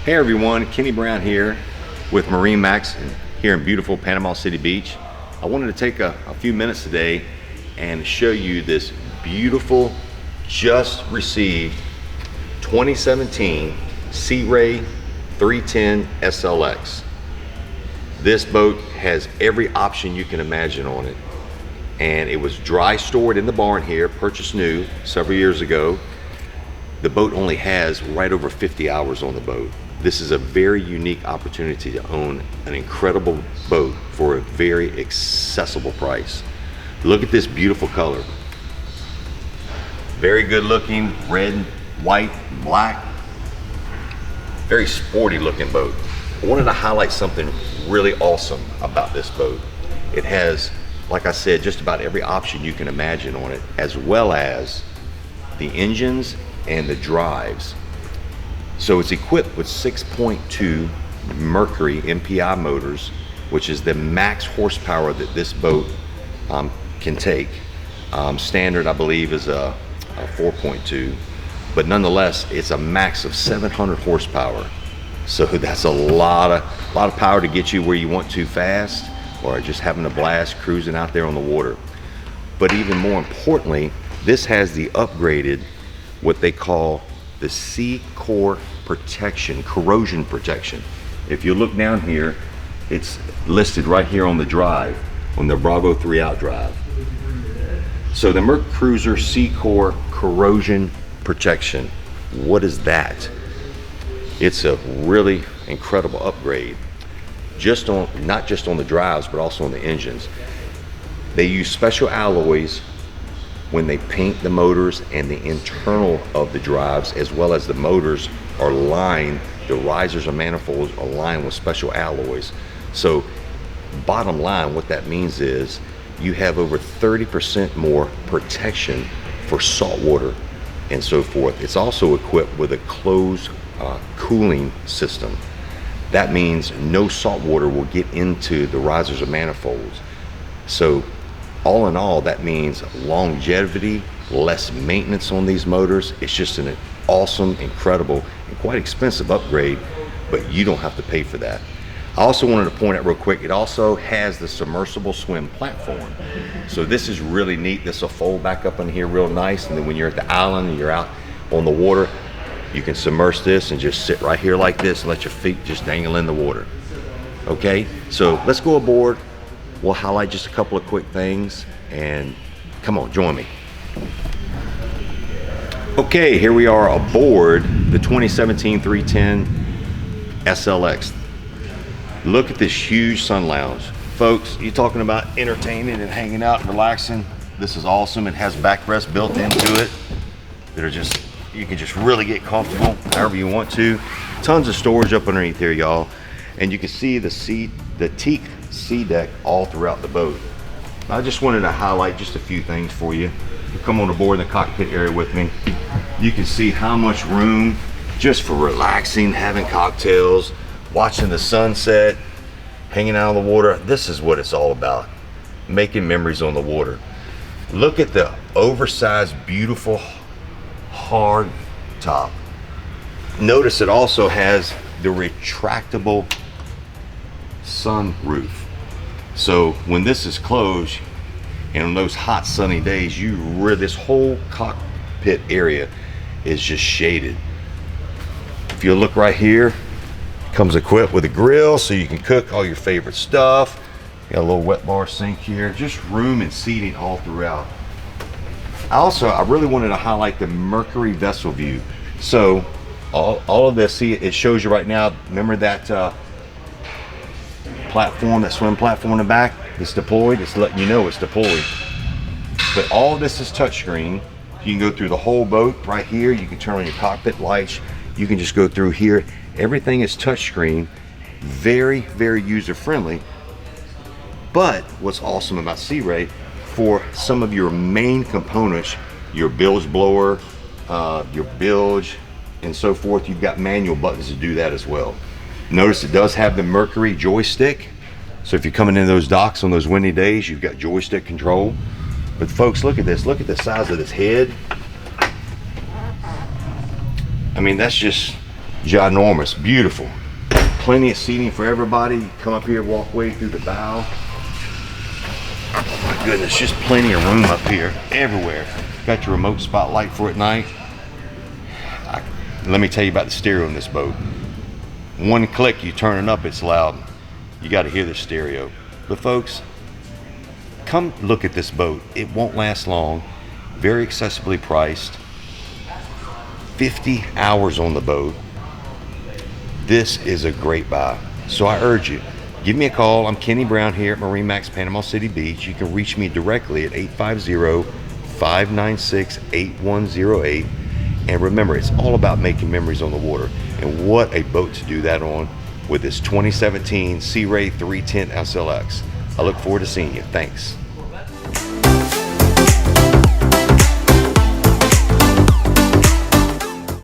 Hey everyone, Kenny Brown here with MarineMax here in beautiful Panama City Beach. I wanted to take a few minutes today and show you this beautiful, just received 2017 Sea Ray 310 SLX. This boat has every option you can imagine on it. And it was dry stored in the barn here, purchased new several years ago. The boat only has right over 50 hours on the boat. This is a very unique opportunity to own an incredible boat for a very accessible price. Look at this beautiful color. Very good looking, red, white, black. Very sporty looking boat. I wanted to highlight something really awesome about this boat. It has, like I said, just about every option you can imagine on it, as well as the engines and the drives. So it's equipped with 6.2 Mercury MPI motors, which is the max horsepower that this boat can take. Standard, I believe, is a 4.2, but nonetheless, it's a max of 700 horsepower. So that's a lot of power to get you where you want to fast, or just having a blast cruising out there on the water. But even more importantly, this has the upgraded, what they call the Sea Core protection, corrosion protection. If you look down here, it's listed right here on the drive, on the Bravo 3 out drive. So the Merc Cruiser Sea Core corrosion protection, what is that? It's a really incredible upgrade. Not just on the drives, but also on the engines. They use special alloys when they paint the motors, and the internal of the drives as well as the motors are lined, the risers and manifolds are lined with special alloys. So bottom line, what that means is you have over 30% more protection for salt water and so forth. It's also equipped with a closed cooling system. That means no salt water will get into the risers and manifolds. So all in all, that means longevity, less maintenance on these motors. It's just an awesome, incredible, and quite expensive upgrade, but you don't have to pay for that. I also wanted to point out real quick, it also has the submersible swim platform. So this is really neat. This will fold back up in here real nice, and then when you're at the island and you're out on the water, you can submerge this and just sit right here like this and let your feet just dangle in the water. Okay, so let's go aboard. We'll highlight just a couple of quick things, and come on, join me. Okay, here we are aboard the 2017 310 SLX. Look at this huge sun lounge. Folks, you're talking about entertaining and hanging out and relaxing. This is awesome. It has backrests built into it that are just, you can just really get comfortable however you want to. Tons of storage up underneath here, y'all. And you can see the teak sea deck all throughout the boat. I just wanted to highlight just a few things for you. You come on aboard in the cockpit area with me. You can see how much room just for relaxing, having cocktails, watching the sunset, hanging out on the water. This is what it's all about, making memories on the water. Look at the oversized, beautiful, hard top. Notice it also has the retractable sunroof. So when this is closed, and on those hot sunny days, this whole cockpit area is just shaded. If you look right here, comes equipped with a grill so you can cook all your favorite stuff. Got a little wet bar sink here, just room and seating all throughout. I really wanted to highlight the Mercury vessel view. So all of this, see, it shows you right now, remember that platform, that swim platform in the back? It's deployed. It's letting you know it's deployed. But all of this is touchscreen. You can go through the whole boat right here. You can turn on your cockpit lights. You can just go through here. Everything is touchscreen. Very, very user-friendly. But what's awesome about Sea Ray, for some of your main components, your bilge blower, your bilge, and so forth, you've got manual buttons to do that as well. Notice it does have the Mercury joystick. So if you're coming in those docks on those windy days, you've got joystick control. But folks, look at this. Look at the size of this head. I mean, that's just ginormous, beautiful. Plenty of seating for everybody. Come up here, walk way through the bow. Oh my goodness, just plenty of room up here, everywhere. Got your remote spotlight for at night. Let me tell you about the stereo in this boat. One click, you turn it up, it's loud. You got to hear the stereo. But folks, come look at this boat. It won't last long. Very accessibly priced. 50 hours on the boat. This is a great buy. So I urge you, give me a call. I'm Kenny Brown here at MarineMax Panama City Beach. You can reach me directly at 850-596-8108. And remember, it's all about making memories on the water. And what a boat to do that on with this 2017 Sea Ray 310 SLX. I look forward to seeing you. Thanks.